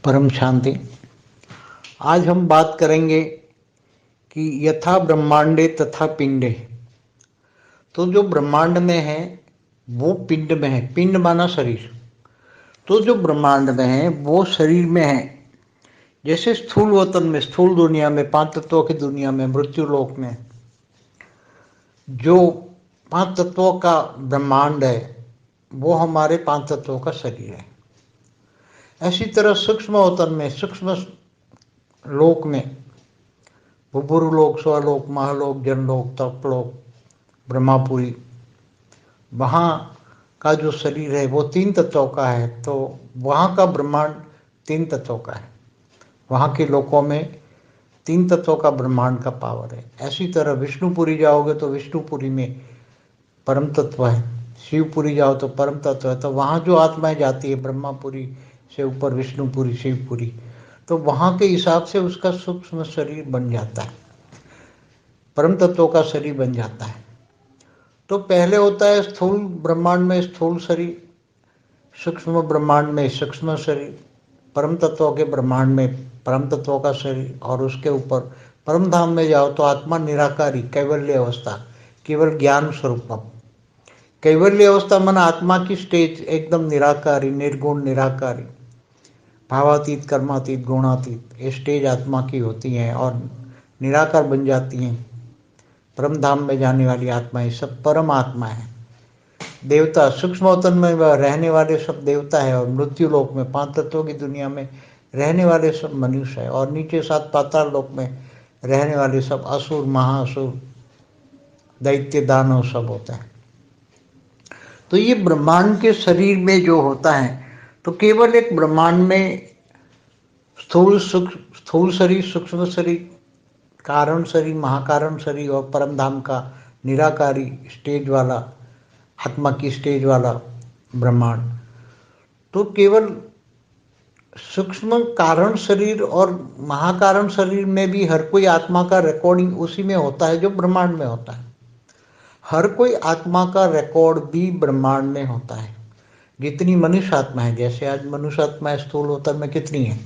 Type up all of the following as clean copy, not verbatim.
परम शांति। आज हम बात करेंगे कि यथा ब्रह्मांडे तथा पिंडे। तो जो ब्रह्मांड में है वो पिंड में है। पिंड माना शरीर। तो जो ब्रह्मांड में है वो शरीर में है। जैसे स्थूल वतन में, स्थूल दुनिया में, पांच तत्वों की दुनिया में, मृत्यु लोक में जो पांच तत्वों का ब्रह्मांड है वो हमारे पांच तत्वों का शरीर है। ऐसी तरह सूक्ष्म वतन में, सूक्ष्म लोक में, भूभुर लोक, स्वलोक, महालोक, जनलोक, तपलोक, ब्रह्मापुरी, वहाँ का जो शरीर है वो तीन तत्वों का है। तो वहाँ का ब्रह्मांड तीन तत्वों का है। वहाँ के लोकों में तीन तत्वों का ब्रह्मांड का पावर है। ऐसी तरह विष्णुपुरी जाओगे तो विष्णुपुरी में परम तत्व है। शिवपुरी जाओ तो परम तत्व है। तो वहाँ जो आत्माएं जाती है ब्रह्मापुरी से ऊपर विष्णुपुरी, शिवपुरी, तो वहाँ के हिसाब से उसका सूक्ष्म शरीर बन जाता है, परम तत्वों का शरीर बन जाता है। तो पहले होता है स्थूल ब्रह्मांड में स्थूल शरीर, सूक्ष्म ब्रह्मांड में सूक्ष्म शरीर, परम तत्वों के ब्रह्मांड में परम तत्वों का शरीर, और उसके ऊपर परम धाम में जाओ तो आत्मा निराकारी, कैवल्य अवस्था, केवल ज्ञान स्वरूपम। कैवल्य अवस्था माना आत्मा की स्टेज एकदम निराकारी, निर्गुण, निराकारी, भावातीत, कर्मातीत, गुणातीत, ये स्टेज आत्मा की होती हैं और निराकार बन जाती हैं। परम धाम में जाने वाली आत्माएं सब परम आत्मा है। देवता सूक्ष्म वतन में रहने वाले सब देवता है, और मृत्यु लोक में पांच तत्वों की दुनिया में रहने वाले सब मनुष्य है, और नीचे सात पाताल लोक में रहने वाले सब असुर, महाअसुर, दैत्य, दानव सब होता है। तो ये ब्रह्मांड के शरीर में जो होता है तो केवल एक ब्रह्मांड में स्थूल शरीर, सूक्ष्म शरीर, कारण शरीर, महाकारण शरीर और परम धाम का निराकारी स्टेज वाला, आत्मा की स्टेज वाला ब्रह्मांड। तो केवल सूक्ष्म कारण शरीर और महाकारण शरीर में भी हर कोई आत्मा का रिकॉर्डिंग उसी में होता है जो ब्रह्मांड में होता है। हर कोई आत्मा का रिकॉर्ड भी ब्रह्मांड में होता है। जितनी मनुष्य आत्मा है, जैसे आज मनुष्य आत्मा स्थूल वतन में कितनी है?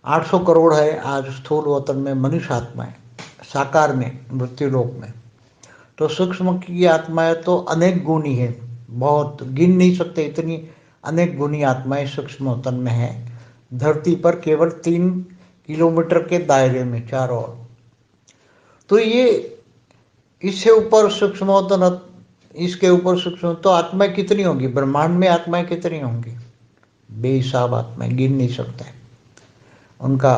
800 करोड़ है आज स्थूल वतन में मनुष्य आत्माएं, साकार में, मृत्यु लोक में। तो सूक्ष्म की आत्माएं तो अनेक गुणी है, बहुत गिन नहीं सकते, इतनी अनेक गुणी आत्माएं सूक्ष्म वतन में है। धरती पर केवल 3 किलोमीटर के दायरे में चारों ओर। तो ये इससे ऊपर सूक्ष्म वतन, इसके ऊपर सूक्ष्म, तो आत्माएं कितनी होंगी? ब्रह्मांड में आत्माएं कितनी होंगी? बेहिसाब आत्माएं, गिन नहीं सकते, उनका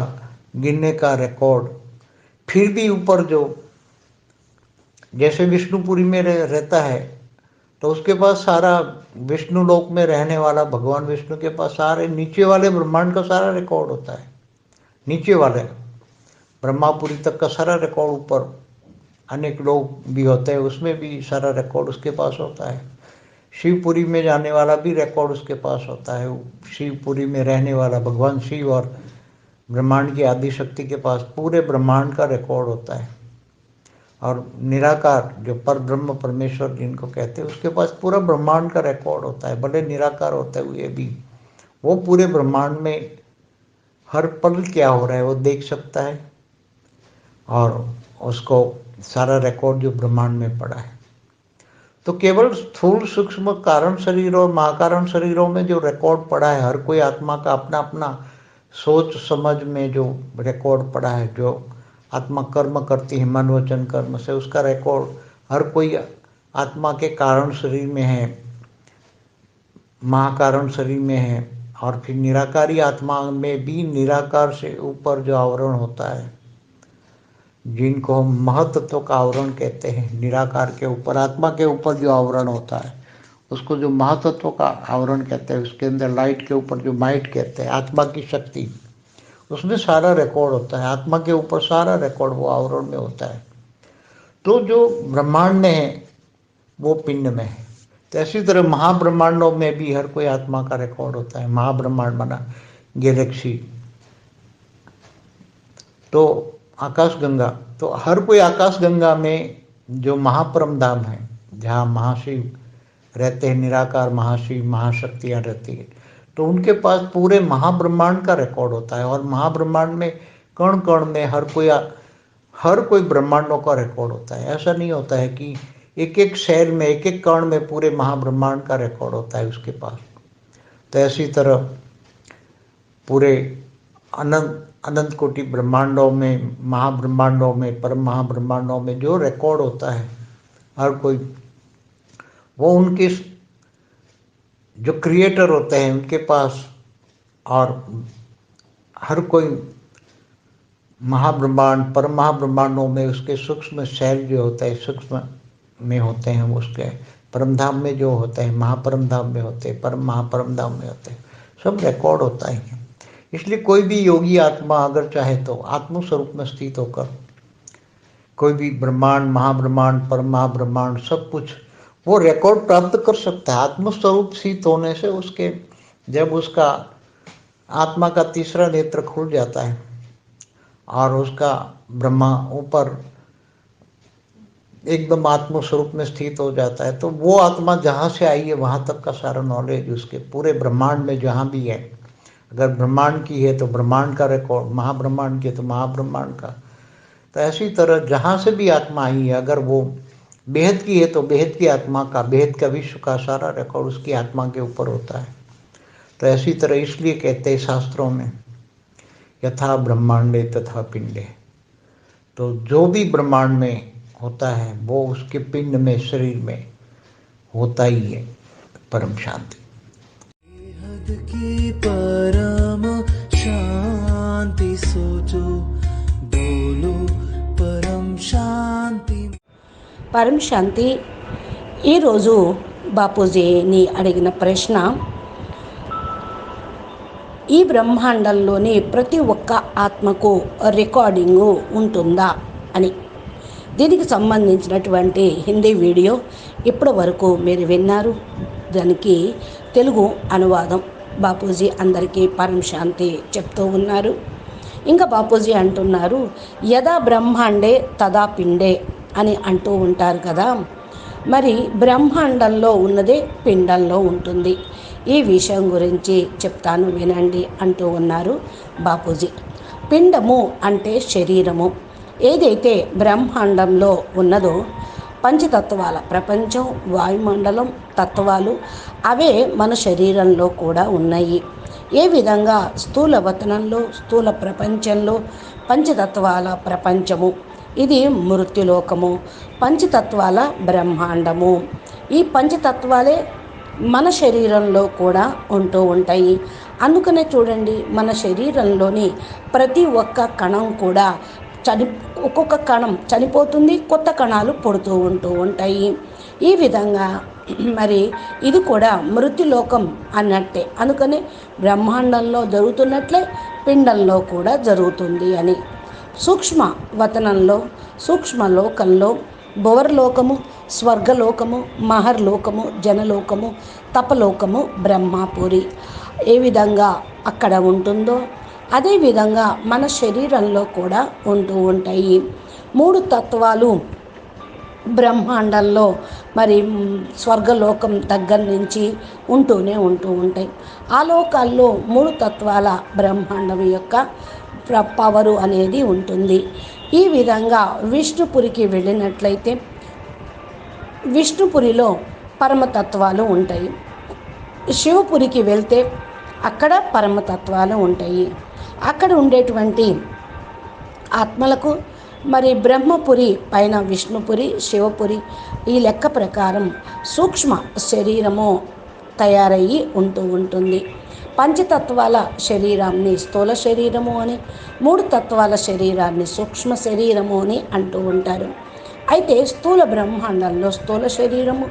गिनने का रिकॉर्ड। फिर भी ऊपर जो, जैसे विष्णुपुरी में रहता है तो उसके पास सारा, विष्णु लोक में रहने वाला भगवान विष्णु के पास सारे नीचे वाले ब्रह्मांड का सारा रिकॉर्ड होता है। नीचे वाले ब्रह्मापुरी तक का सारा रिकॉर्ड, ऊपर अनेक लोग भी होते हैं उसमें भी सारा रिकॉर्ड उसके पास होता है। शिवपुरी में जाने वाला भी रिकॉर्ड उसके पास होता है। शिवपुरी में रहने वाला भगवान शिव और ब्रह्मांड की आदि शक्ति के पास पूरे ब्रह्मांड का रिकॉर्ड होता है। और निराकार जो पर ब्रह्म परमेश्वर जिनको कहते हैं उसके पास पूरा ब्रह्मांड का रिकॉर्ड होता है। भले निराकार होते हुए भी वो पूरे ब्रह्मांड में हर पल क्या हो रहा है वो देख सकता है, और उसको सारा रिकॉर्ड जो ब्रह्मांड में पड़ा है। तो केवल स्थूल, सूक्ष्म, कारण शरीर और महाकारण शरीरों में जो रिकॉर्ड पड़ा है, हर कोई आत्मा का अपना अपना सोच समझ में जो रिकॉर्ड पड़ा है, जो आत्मा कर्म करती है मन वचन कर्म से, उसका रिकॉर्ड हर कोई आत्मा के कारण शरीर में है, महाकारण शरीर में है। और फिर निराकारी आत्मा में भी निराकार से ऊपर जो आवरण होता है, जिनको हम महतत्व का आवरण कहते हैं, निराकार के ऊपर, आत्मा के ऊपर जो आवरण होता है उसको जो महातत्व का आवरण कहते हैं। उसके अंदर लाइट के ऊपर जो माइट कहते हैं, आत्मा की शक्ति, उसमें सारा रिकॉर्ड होता है। आत्मा के ऊपर सारा रिकॉर्ड वो आवरण में होता है। तो जो ब्रह्मांड में है वो पिंड में है। तो इसी तरह महाब्रह्मांडों में भी हर कोई आत्मा का रिकॉर्ड होता है। महाब्रह्मांड माना गैलेक्सी, तो आकाश गंगा, तो हर कोई आकाश गंगा में जो महापरम धाम है, जहाँ महाशिव रहते हैं, निराकार महाशिव, महाशक्तियाँ रहती है, तो उनके पास पूरे महाब्रह्मांड का रिकॉर्ड होता है, और महाब्रह्मांड में कण कण में हर कोई ब्रह्मांडों का रिकॉर्ड होता है। ऐसा नहीं होता है कि एक एक सेल में, एक एक कण में पूरे महाब्रह्मांड का रिकॉर्ड होता है उसके पास। तो ऐसी तरह पूरे अनंत अनंत कोटि ब्रह्मांडों में, महाब्रह्मांडों में, परम महाब्रह्मांडों में जो रिकॉर्ड होता है हर कोई, वो उनके जो क्रिएटर होते हैं उनके पास, और हर कोई महाब्रह्मांड परम महाब्रह्मांडों में उसके सूक्ष्म शैल जो होता है, सूक्ष्म में होते हैं, उसके परम धाम में जो होते हैं, महापरम धाम में होते हैं, परम महापरम धाम में होते हैं, सब रिकॉर्ड होता है। इसलिए कोई भी योगी आत्मा अगर चाहे तो आत्म स्वरूप में स्थित होकर कोई भी ब्रह्मांड, महाब्रह्मांड, परम महाब्रह्मांड सब कुछ वो रिकॉर्ड प्राप्त कर सकता है। आत्मस्वरूप स्थित होने से उसके, जब उसका आत्मा का तीसरा नेत्र खुल जाता है और उसका ब्रह्मा ऊपर एकदम आत्मस्वरूप में स्थित हो जाता है, तो वो आत्मा जहाँ से आई है वहाँ तक का सारा नॉलेज उसके पूरे ब्रह्मांड में जहाँ भी है, अगर ब्रह्मांड की है तो ब्रह्मांड का रिकॉर्ड, महाब्रह्मांड की है तो महाब्रह्मांड का। तो ऐसी तरह जहाँ से भी आत्मा आई है, अगर वो बेहद की है तो बेहद की आत्मा का, बेहद का विश्व का सारा रिकॉर्ड उसकी आत्मा के ऊपर होता है। तो ऐसी तरह इसलिए कहते हैं शास्त्रों में यथा ब्रह्मांडे तथा पिंडे, तो जो भी ब्रह्मांड में होता है वो उसके पिंड में, शरीर में होता ही है परम शांति। की परम शांति सोचो, बोलो परम शांति। పరం శాంతి. ఈరోజు బాపూజీని అడిగిన ప్రశ్న, ఈ బ్రహ్మాండంలోని ప్రతి ఒక్క ఆత్మకు రికార్డింగు ఉంటుందా అని. దీనికి సంబంధించినటువంటి హిందీ వీడియో ఇప్పటి వరకు మీరు విన్నారు. దానికి తెలుగు అనువాదం బాపూజీ అందరికీ పరం శాంతి చెప్తూ ఉన్నారు. ఇంకా బాపూజీ అంటున్నారు, యదా బ్రహ్మాండే తదా పిండే అని అంటూ ఉంటారు కదా. మరి బ్రహ్మాండంలో ఉన్నదే పిండంలో ఉంటుంది. ఈ విషయం గురించి చెప్తాను వినండి అంటూ ఉన్నారు బాపూజీ. పిండము అంటే శరీరము. ఏదైతే బ్రహ్మాండంలో ఉన్నదో పంచతత్వాల ప్రపంచం, వాయుమండలం, తత్వాలు అవే మన శరీరంలో కూడా ఉన్నాయి. ఏ విధంగా స్థూల వతనంలో, స్థూల ప్రపంచంలో పంచతత్వాల ప్రపంచము, ఇది మృత్యులోకము, పంచతత్వాల బ్రహ్మాండము. ఈ పంచతత్వాలే మన శరీరంలో కూడా ఉంటూ ఉంటాయి. అందుకనే చూడండి, మన శరీరంలోని ప్రతి ఒక్క కణం కూడా ఒక్కొక్క కణం చనిపోతుంది, కొత్త కణాలు పుడుతూ ఉంటూ ఉంటాయి. ఈ విధంగా మరి ఇది కూడా మృత్యులోకం అన్నట్టే. అందుకని బ్రహ్మాండంలో జరుగుతున్నట్లే పిండంలో కూడా జరుగుతుంది అని. సూక్ష్మ వతనంలో, సూక్ష్మలోకంలో భువర్లోకము, స్వర్గలోకము, మహర్లోకము, జనలోకము, తపలోకము, బ్రహ్మపురి ఏ విధంగా అక్కడ ఉంటుందో అదేవిధంగా మన శరీరంలో కూడా ఉంటూ ఉంటాయి. 3 తత్వాలు బ్రహ్మాండంలో మరి స్వర్గలోకం దగ్గర నుంచి ఉంటూ ఉంటాయి. ఆ లోకాల్లో 3 తత్వాల బ్రహ్మాండం యొక్క పవరు అనేది ఉంటుంది. ఈ విధంగా విష్ణుపురికి వెళ్ళినట్లయితే విష్ణుపురిలో పరమతత్వాలు ఉంటాయి. శివపురికి వెళ్తే అక్కడ పరమతత్వాలు ఉంటాయి. అక్కడ ఉండేటువంటి ఆత్మలకు మరి బ్రహ్మపురి పైన విష్ణుపురి, శివపురి ఈ లెక్క ప్రకారం సూక్ష్మ శరీరము తయారయ్యి ఉంటుంది. పంచతత్వాల శరీరాన్ని స్థూల శరీరము అని, 3 తత్వాల శరీరాన్ని సూక్ష్మ శరీరము అని అంటూ ఉంటారు. అయితే స్థూల బ్రహ్మాండంలో స్థూల శరీరము,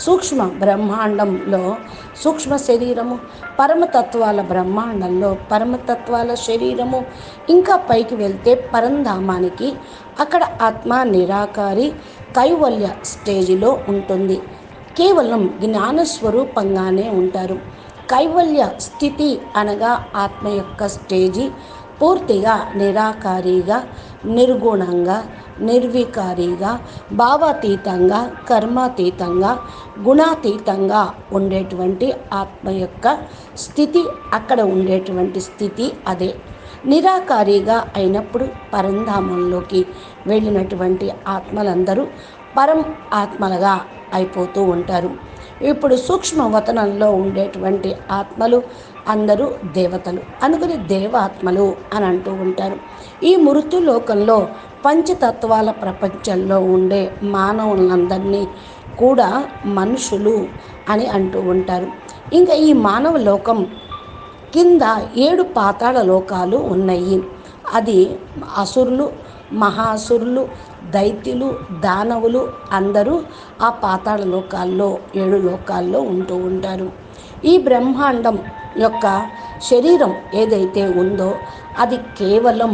సూక్ష్మ బ్రహ్మాండంలో సూక్ష్మ శరీరము, పరమతత్వాల బ్రహ్మాండంలో పరమతత్వాల శరీరము, ఇంకా పైకి వెళ్తే పరంధామానికి అక్కడ ఆత్మ నిరాకారి కైవల్య స్టేజిలో ఉంటుంది. కేవలం జ్ఞానస్వరూపంగానే ఉంటారు. కైవల్య స్థితి అనగా ఆత్మ యొక్క స్టేజి పూర్తిగా నిరాకారిగా, నిర్గుణంగా, నిర్వికారిగా, భావాతీతంగా, కర్మాతీతంగా, గుణాతీతంగా ఉండేటువంటి ఆత్మ యొక్క స్థితి, అక్కడ ఉండేటువంటి స్థితి అదే. నిరాకారిగా అయినప్పుడు పరంధామంలోకి వెళ్ళినటువంటి ఆత్మలందరూ పరం ఆత్మలుగా అయిపోతూ ఉంటారు. ఇప్పుడు సూక్ష్మవతనంలో ఉండేటువంటి ఆత్మలు అందరూ దేవతలు, అందుకని దేవాత్మలు అని అంటూ ఉంటారు. ఈ మృత్యులోకంలో పంచతత్వాల ప్రపంచంలో ఉండే మానవులందరినీ కూడా మనుషులు అని అంటూ ఉంటారు. ఇంకా ఈ మానవ లోకం కింద 7 పాతాళ లోకాలు ఉన్నాయి. అది అసురులు, మహాసురులు, దైత్యులు, దానవులు అందరూ ఆ పాతాళ లోకాల్లో 7 లోకాల్లో ఉంటూ ఉంటారు. ఈ బ్రహ్మాండం యొక్క శరీరం ఏదైతే ఉందో అది కేవలం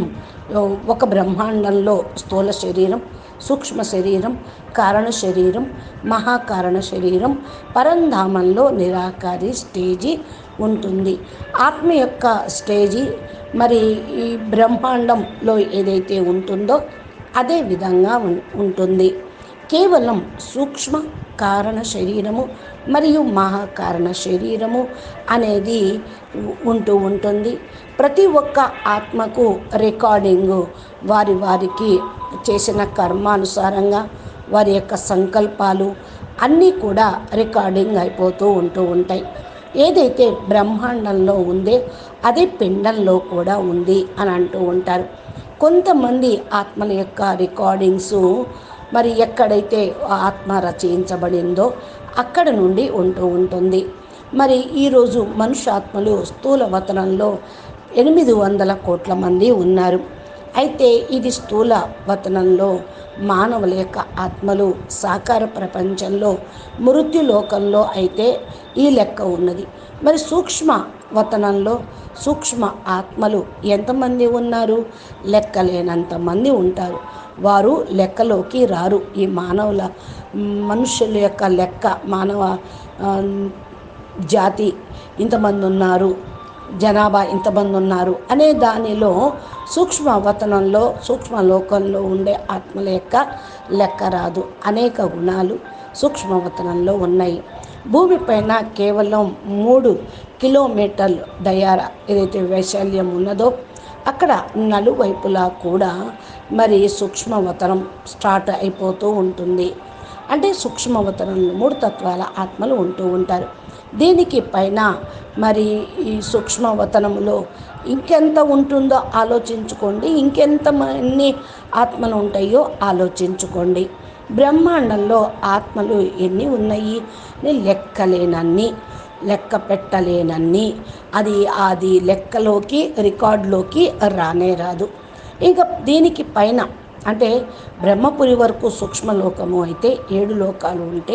ఒక బ్రహ్మాండంలో స్థూల శరీరం, సూక్ష్మ శరీరం, కారణ శరీరం, మహాకారణ శరీరం, పరంధామంలో నిరాకారి స్టేజీ ఉంటుంది. ఆత్మ యొక్క స్టేజీ మరి ఈ బ్రహ్మాండంలో ఏదైతే ఉంటుందో అదే విధంగా ఉంటుంది. కేవలం సూక్ష్మ కారణ శరీరము మరియు మహాకారణ శరీరము అనేది ఉంటూ ఉంటుంది. ప్రతి ఒక్క ఆత్మకు రికార్డింగు వారికి చేసిన కర్మానుసారంగా వారి యొక్క సంకల్పాలు అన్నీ కూడా రికార్డింగ్ అయిపోతూ ఉంటాయి. ఏదైతే బ్రహ్మాండంలో ఉందో అదే పిండంలో కూడా ఉంది అని అంటూ ఉంటారు. కొంతమంది ఆత్మల యొక్క రికార్డింగ్స్ మరి ఎక్కడైతే ఆత్మ రచయించబడిందో అక్కడ నుండి ఉంటుంది. మరి ఈరోజు మనుష్యాత్మలు స్థూల వతనంలో 800 కోట్ల మంది ఉన్నారు. అయితే ఇది స్థూల వతనంలో మానవుల యొక్క ఆత్మలు సాకార ప్రపంచంలో మృత్యులోకంలో అయితే ఈ లెక్క ఉన్నది. మరి సూక్ష్మ వతనంలో సూక్ష్మ ఆత్మలు ఎంతమంది ఉన్నారు? లెక్కలేనంత మంది ఉంటారు. వారు లెక్కలోకి రారు. ఈ మనుషుల యొక్క లెక్క, మానవ జాతి ఇంతమంది ఉన్నారు, జనాభా ఇంతమంది ఉన్నారు అనే దానిలో సూక్ష్మవతనంలో సూక్ష్మలోకంలో ఉండే ఆత్మల యొక్క లెక్క రాదు. అనేక గుణాలు సూక్ష్మవతనంలో ఉన్నాయి. భూమిపైన కేవలం 3 కిలోమీటర్లు డయారా ఏదైతే వైశాల్యం ఉన్నదో అక్కడ నలువైపులా కూడా మరి సూక్ష్మవతనం స్టార్ట్ అయిపోతూ ఉంటుంది. అంటే సూక్ష్మవతనంలో 3 తత్వాల ఆత్మలు ఉంటూ ఉంటారు. దీనికి పైన మరి ఈ సూక్ష్మవతనంలో ఇంకెంత ఉంటుందో ఆలోచించుకోండి, ఇంకెంతమంది ఆత్మలు ఉంటాయో ఆలోచించుకోండి. బ్రహ్మాండంలో ఆత్మలు ఎన్ని ఉన్నాయి? లెక్కలేనన్ని, లెక్క పెట్టలేనన్ని. అది లెక్కలోకి రికార్డులోకి రానే రాదు. ఇంకా దీనికి పైన అంటే బ్రహ్మపురి వరకు సూక్ష్మలోకము అయితే 7 లోకాలు ఉంటే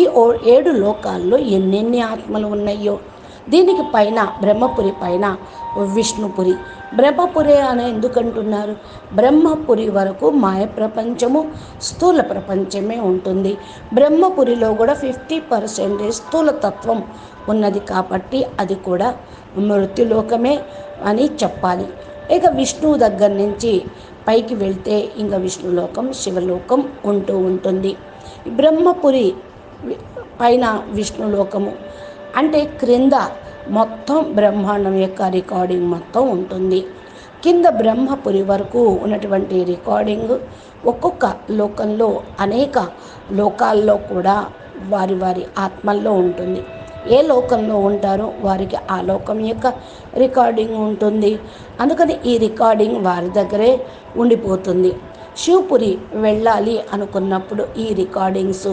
ఈ 7 లోకాల్లో ఎన్నెన్ని ఆత్మలు ఉన్నాయో. దీనికి పైన బ్రహ్మపురి పైన విష్ణుపురి. బ్రహ్మపురి అని ఎందుకంటున్నారు? బ్రహ్మపురి వరకు మాయ ప్రపంచము, స్థూల ప్రపంచమే ఉంటుంది. బ్రహ్మపురిలో కూడా 50% స్థూలతత్వం ఉన్నది కాబట్టి అది కూడా మృత్యులోకమే అని చెప్పాలి. ఇక విష్ణువు దగ్గర నుంచి పైకి వెళ్తే ఇంకా విష్ణులోకం, శివలోకం ఉంటుంది. బ్రహ్మపురి పైన విష్ణులోకము అంటే క్రింద మొత్తం బ్రహ్మాండం యొక్క రికార్డింగ్ మొత్తం ఉంటుంది. కింద బ్రహ్మపురి వరకు ఉన్నటువంటి రికార్డింగ్ ఒక్కొక్క లోకంలో అనేక లోకాల్లో కూడా వారి ఆత్మల్లో ఉంటుంది. ఏ లోకంలో ఉంటారో వారికి ఆ లోకం యొక్క రికార్డింగ్ ఉంటుంది. అందుకని ఈ రికార్డింగ్ వారి దగ్గరే ఉండిపోతుంది. శివపురి వెళ్ళాలి అనుకున్నప్పుడు ఈ రికార్డింగ్స్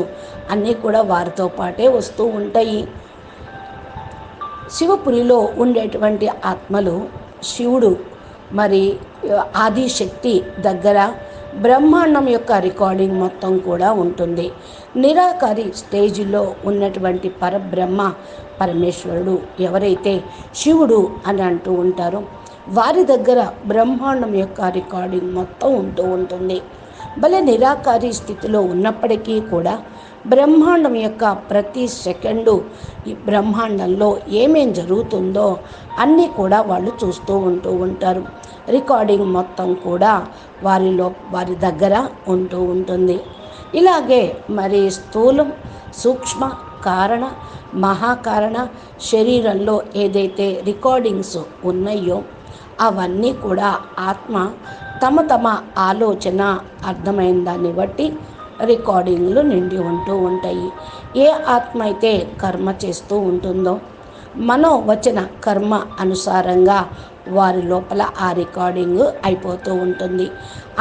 అన్నీ కూడా వారితో పాటే వస్తూ ఉంటాయి. శివపురిలో ఉండేటువంటి ఆత్మలు శివుడు మరి ఆదిశక్తి దగ్గర బ్రహ్మాండం యొక్క రికార్డింగ్ మొత్తం కూడా ఉంటుంది. నిరాకారి స్టేజిలో ఉన్నటువంటి పరబ్రహ్మ పరమేశ్వరుడు ఎవరైతే శివుడు అని అంటూ ఉంటారో వారి దగ్గర బ్రహ్మాండం యొక్క రికార్డింగ్ మొత్తం ఉంటుంది. భలే నిరాకారి స్థితిలో ఉన్నప్పటికీ కూడా బ్రహ్మాండం యొక్క ప్రతి సెకండు ఈ బ్రహ్మాండంలో ఏమేం జరుగుతుందో అన్నీ కూడా వాళ్ళు చూస్తూ ఉంటారు. రికార్డింగ్ మొత్తం కూడా వారి దగ్గర ఉంటూ ఉంటుంది. ఇలాగే మరి స్థూలం, సూక్ష్మ, కారణ, మహాకారణ శరీరంలో ఏదైతే రికార్డింగ్స్ ఉన్నాయో అవన్నీ కూడా ఆత్మ తమ ఆలోచన అర్థమైన దాన్ని బట్టి రికార్డింగ్లు నిండి ఉంటూ ఉంటాయి. ఏ ఆత్మ అయితే కర్మ చేస్తూ ఉంటుందో మనోవచన కర్మ అనుసారంగా వారి లోపల ఆ రికార్డింగ్ అయిపోతూ ఉంటుంది.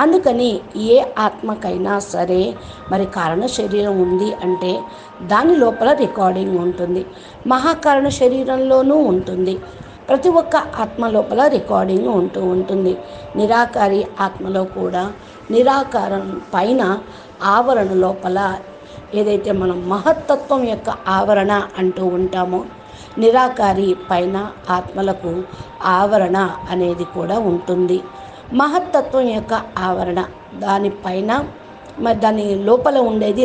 అందుకని ఏ ఆత్మకైనా సరే మరి కారణ శరీరం ఉంది అంటే దాని లోపల రికార్డింగ్ ఉంటుంది. మహాకారణ శరీరంలోనూ ఉంటుంది. ప్రతి ఒక్క ఆత్మ లోపల రికార్డింగ్ ఉంటూ ఉంటుంది. నిరాకారి ఆత్మలో కూడా నిరాకారం పైన ఆవరణ లోపల ఏదైతే మనం మహత్తత్వం యొక్క ఆవరణ అంటూ ఉంటామో నిరాకారి పైన ఆత్మలకు ఆవరణ అనేది కూడా ఉంటుంది. మహత్తత్వం యొక్క ఆవరణ దానిపైన మరి దాని లోపల ఉండేది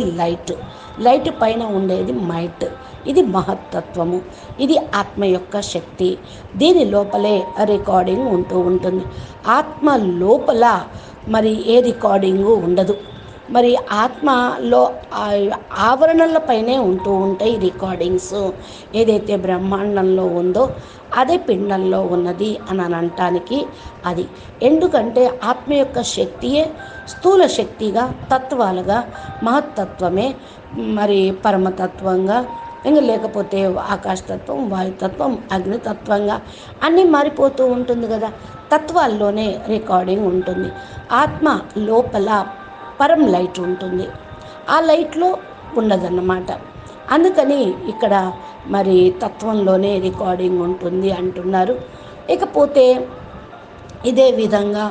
లైట్ పైన ఉండేది మైట్. ఇది మహత్తత్వము, ఇది ఆత్మ యొక్క శక్తి. దీని లోపలే రికార్డింగ్ ఉంటూ ఉంటుంది. ఆత్మ లోపల మరి ఏ రికార్డింగు ఉండదు. మరి ఆత్మలో ఆవరణలపైనే ఉంటూ ఉంటాయి రికార్డింగ్స్. ఏదైతే బ్రహ్మాండంలో ఉందో అదే పిండంలో ఉన్నది అని అనటానికి అది. ఎందుకంటే ఆత్మ యొక్క శక్తియే స్థూల శక్తిగా, తత్వాలుగా, మహత్తత్వమే మరి పరమతత్వంగా, ఇంకా లేకపోతే ఆకాశతత్వం, వాయుతత్వం, అగ్నితత్వంగా అన్నీ మారిపోతూ ఉంటుంది కదా. తత్వాల్లోనే రికార్డింగ్ ఉంటుంది. ఆత్మ లోపల పరం లైట్ ఉంటుంది, ఆ లైట్లో ఉండదన్నమాట. అందుకని ఇక్కడ మరి తత్వంలోనే రికార్డింగ్ ఉంటుంది అంటున్నారు. ఇకపోతే ఇదే విధంగా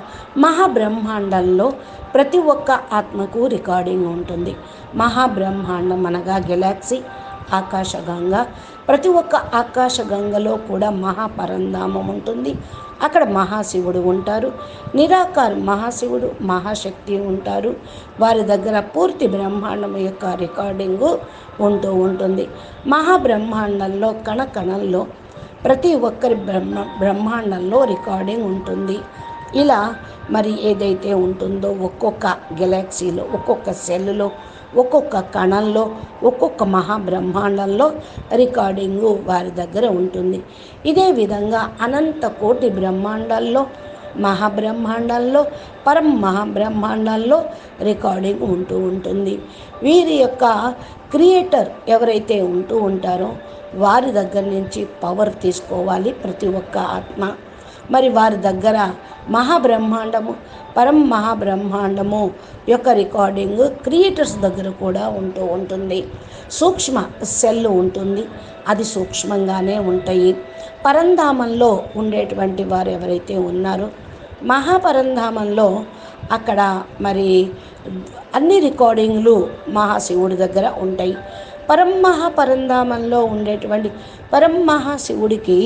మహాబ్రహ్మాండంలో ప్రతి ఒక్క ఆత్మకు రికార్డింగ్ ఉంటుంది. మహాబ్రహ్మాండం అనగా గెలాక్సీ, ఆకాశగంగ. ప్రతి ఒక్క ఆకాశగంగలో కూడా మహాపరంధామం ఉంటుంది. అక్కడ మహాశివుడు ఉంటారు. నిరాకార మహాశివుడు, మహాశక్తి ఉంటారు. వారి దగ్గర పూర్తి బ్రహ్మాండం యొక్క రికార్డింగు ఉంటూ ఉంటుంది. మహాబ్రహ్మాండంలో కణకణంలో ప్రతి ఒక్కరి బ్రహ్మాండంలో రికార్డింగ్ ఉంటుంది. ఇలా మరి ఏదైతే ఉంటుందో ఒక్కొక్క గెలాక్సీలో, ఒక్కొక్క సెల్లులో, ఒక్కొక్క కణంలో, ఒక్కొక్క మహాబ్రహ్మాండంలో రికార్డింగు వారి దగ్గర ఉంటుంది. ఇదే విధంగా అనంత కోటి బ్రహ్మాండాల్లో, మహాబ్రహ్మాండంలో, పరం మహాబ్రహ్మాండంలో రికార్డింగ్ ఉంటూ ఉంటుంది. వీరి యొక్క క్రియేటర్ ఎవరైతే ఉంటూ ఉంటారో వారి దగ్గర నుంచి పవర్ తీసుకోవాలి ప్రతి ఒక్క ఆత్మ. మరి వారి దగ్గర మహాబ్రహ్మాండము, పరం మహాబ్రహ్మాండము యొక్క రికార్డింగ్ క్రియేటర్స్ దగ్గర కూడా ఉంటూ ఉంటుంది. సూక్ష్మ సెల్ ఉంటుంది, అది సూక్ష్మంగానే ఉంటాయి. పరంధామంలో ఉండేటువంటి వారు ఎవరైతే ఉన్నారో మహాపరంధామంలో అక్కడ మరి అన్ని రికార్డింగ్లు మహాశివుడి దగ్గర ఉంటాయి. పరంధామంలో ఉండేటువంటి మహాశివుడికి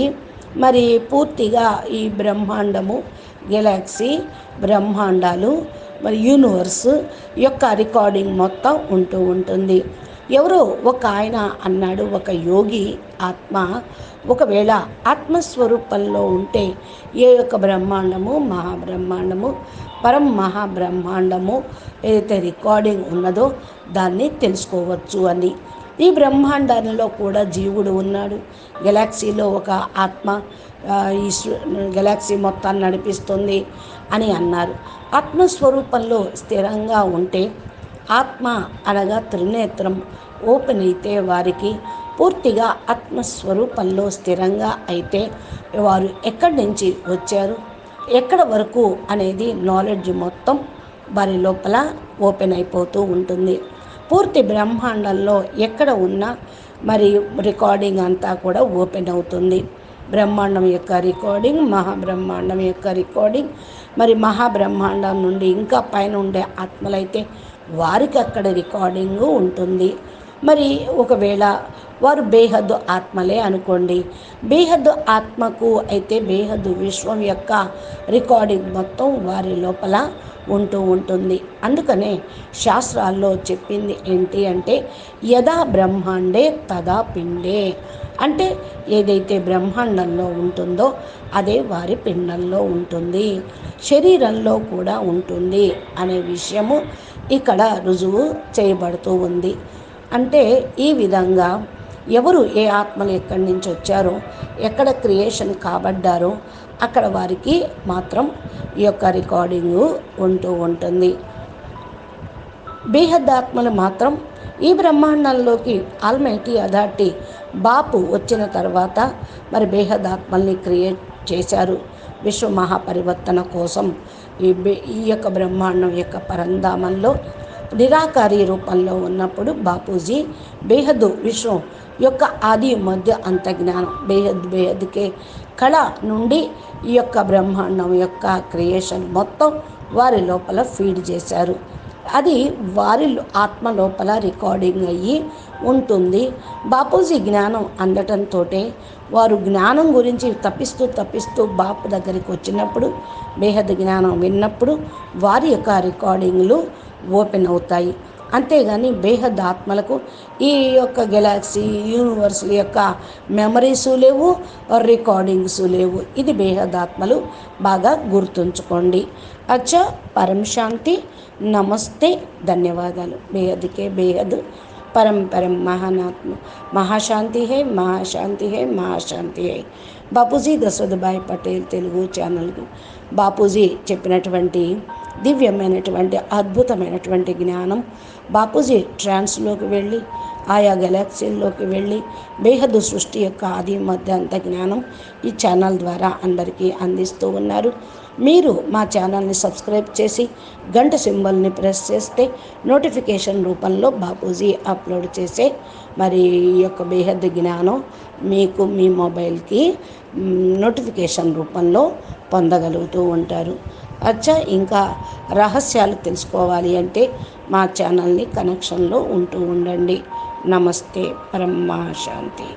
మరి పూర్తిగా ఈ బ్రహ్మాండము, గెలాక్సీ, బ్రహ్మాండాలు మరి యూనివర్స్ యొక్క రికార్డింగ్ మొత్తం ఉంటూ ఉంటుంది. ఎవరో ఒక ఆయన అన్నాడు, ఒక యోగి ఆత్మ ఒకవేళ ఆత్మస్వరూపంలో ఉంటే ఏ యొక్క బ్రహ్మాండము, మహాబ్రహ్మాండము, పరం మహాబ్రహ్మాండము ఏదైతే రికార్డింగ్ ఉన్నదో దాన్ని తెలుసుకోవచ్చు అని. ఈ బ్రహ్మాండంలో కూడా జీవుడు ఉన్నాడు. గెలాక్సీలో ఒక ఆత్మ ఈ గెలాక్సీ మొత్తాన్ని నడిపిస్తుంది అని అన్నారు. ఆత్మస్వరూపంలో స్థిరంగా ఉంటే ఆత్మ అనగా త్రినేత్రం ఓపెన్ అయితే వారికి పూర్తిగా ఆత్మస్వరూపంలో స్థిరంగా అయితే వారు ఎక్కడి నుంచి వచ్చారు, ఎక్కడ వరకు అనేది నాలెడ్జ్ మొత్తం వారి లోపల ఓపెన్ అయిపోతూ ఉంటుంది. పూర్తి బ్రహ్మాండంలో ఎక్కడ ఉన్నా మరి రికార్డింగ్ అంతా కూడా ఓపెన్ అవుతుంది. బ్రహ్మాండం యొక్క రికార్డింగ్, మహాబ్రహ్మాండం యొక్క రికార్డింగ్, మరి మహాబ్రహ్మాండం నుండి ఇంకా పైన ఉండే ఆత్మలైతే వారికి అక్కడ రికార్డింగు ఉంటుంది. మరి ఒకవేళ వారు బేహద్దు ఆత్మలే అనుకోండి. బేహద్దు ఆత్మకు అయితే బేహద్దు విశ్వం యొక్క రికార్డింగ్ మొత్తం వారి లోపల ఉంటూ ఉంటుంది. అందుకనే శాస్త్రాల్లో చెప్పింది ఏంటి అంటే యదా బ్రహ్మాండే తదా పిండే, అంటే ఏదైతే బ్రహ్మాండంలో ఉంటుందో అదే వారి పిండంలో ఉంటుంది, శరీరంలో కూడా ఉంటుంది అనే విషయము ఇక్కడ రుజువు చేయబడుతూ ఉంది. అంటే ఈ విధంగా ఎవరు ఏ ఆత్మలు ఎక్కడి నుంచి వచ్చారో, ఎక్కడ క్రియేషన్ కాబడ్డారో అక్కడ వారికి మాత్రం ఈ యొక్క రికార్డింగు ఉంటూ ఉంటుంది. బేహద్దాత్మలు మాత్రం ఈ బ్రహ్మాండంలోకి ఆల్మైటీ అథారిటీ బాపు వచ్చిన తర్వాత మరి బేహదాత్మల్ని క్రియేట్ చేశారు విశ్వ మహాపరివర్తన కోసం. ఈ యొక్క బ్రహ్మాండం యొక్క పరంధామంలో నిరాకారి రూపంలో ఉన్నప్పుడు బాపూజీ బేహద్దు విశ్వం యొక్క ఆది మధ్య అంత జ్ఞానం బేహద్కే కళ నుండి ఈ యొక్క బ్రహ్మాండం యొక్క క్రియేషన్ మొత్తం వారి లోపల ఫీడ్ చేశారు. అది వారి ఆత్మ లోపల రికార్డింగ్ అయ్యి ఉంటుంది. బాపూజీ జ్ఞానం అందటంతో వారు జ్ఞానం గురించి తప్పిస్తూ బాపు దగ్గరికి వచ్చినప్పుడు బేహద్ జ్ఞానం విన్నప్పుడు వారి యొక్క రికార్డింగ్లు ఓపెన్ అవుతాయి. అంతేగాని బేహద్ ఆత్మలకు ఈ యొక్క గెలాక్సీ యూనివర్స్ యొక్క మెమరీసు లేవు, రికార్డింగ్స్ లేవు. ఇది బేహద్ ఆత్మలు బాగా గుర్తుంచుకోండి. అచ్చా, పరం శాంతి, నమస్తే, ధన్యవాదాలు. బేహద్కే బేహద్, పరం పరం మహానాత్మ, మహాశాంతి హై, మహాశాంతి హై, మహాశాంతి హై. బాపూజీ దశరథభాయ్ పటేల్ తెలుగు ఛానల్కి బాపూజీ చెప్పినటువంటి దివ్యమైనటువంటి అద్భుతమైనటువంటి జ్ఞానం, బాపూజీ ట్రాన్స్లోకి వెళ్ళి ఆయా గెలాక్సీల్లోకి వెళ్ళి బేహద్దు సృష్టి యొక్క ఆది మధ్య అంత జ్ఞానం ఈ ఛానల్ ద్వారా అందరికీ అందిస్తూ ఉన్నారు. మీరు మా ఛానల్ని సబ్స్క్రైబ్ చేసి గంట సింబల్ని ప్రెస్ చేస్తే నోటిఫికేషన్ రూపంలో బాపూజీ అప్లోడ్ చేసే మరి ఈ యొక్క బేహద్దు జ్ఞానం మీకు మీ మొబైల్కి నోటిఫికేషన్ రూపంలో పొందగలుగుతూ ఉంటారు. అచ్చా, ఇంకా రహస్యాలు తెలుసుకోవాలి అంటే మా ఛానల్ని కనెక్షన్లో ఉంటూ ఉండండి. నమస్తే, పరమ శాంతి.